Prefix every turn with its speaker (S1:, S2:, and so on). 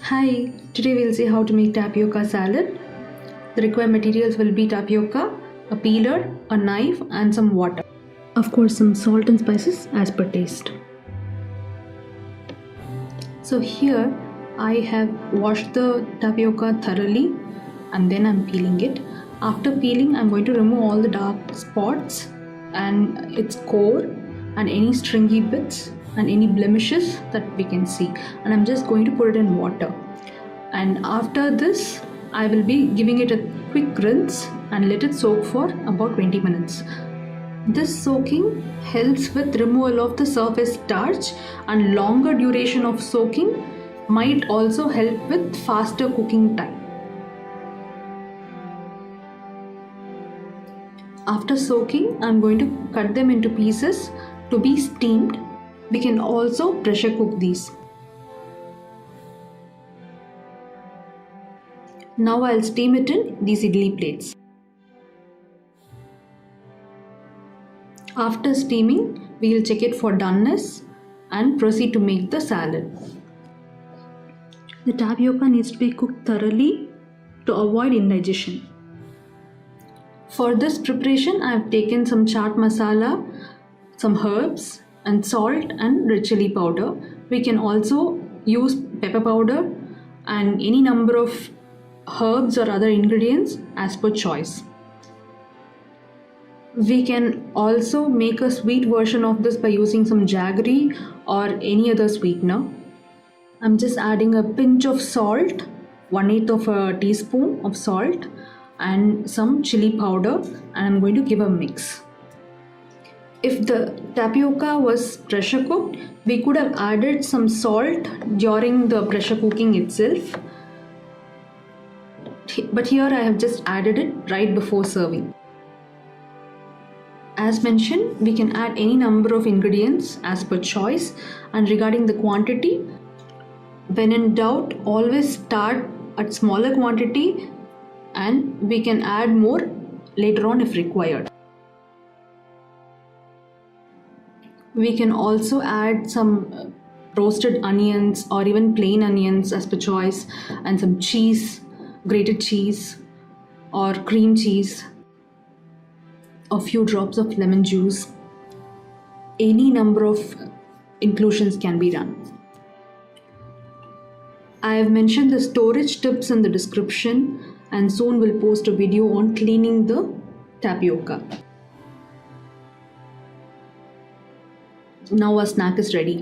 S1: Hi, today we'll see how to make tapioca salad. The required materials will be tapioca, a peeler, a knife and some water. Of course, some salt and spices as per taste. So here I have washed the tapioca thoroughly and then I'm peeling it. After peeling, I'm going to remove all the dark spots and its core and any stringy bits and any blemishes that we can see, and I'm just going to put it in water. And after this I will be giving it a quick rinse and let it soak for about 20 minutes. This soaking helps with removal of the surface starch, and longer duration of soaking might also help with faster cooking time. After soaking, I'm going to cut them into pieces to be steamed. We can also pressure cook these. Now I'll steam it in these idli plates. After steaming, we'll check it for doneness and proceed to make the salad. The tapioca needs to be cooked thoroughly to avoid indigestion. For this preparation, I have taken some chaat masala, some herbs and salt and red chili powder. We can also use pepper powder and any number of herbs or other ingredients as per choice. We can also make a sweet version of this by using some jaggery or any other sweetener. I'm just adding a pinch of salt, 1/8 of a teaspoon of salt and some chili powder, and I'm going to give a mix. If the tapioca was pressure cooked, we could have added some salt during the pressure cooking itself. But here I have just added it right before serving. As mentioned, we can add any number of ingredients as per choice, and regarding the quantity, when in doubt, always start at smaller quantity and we can add more later on if required. We can also add some roasted onions or even plain onions as per choice, and some cheese, grated cheese or cream cheese, a few drops of lemon juice. Any number of inclusions can be done. I have mentioned the storage tips in the description, and soon we'll post a video on cleaning the tapioca. Now our snack is ready.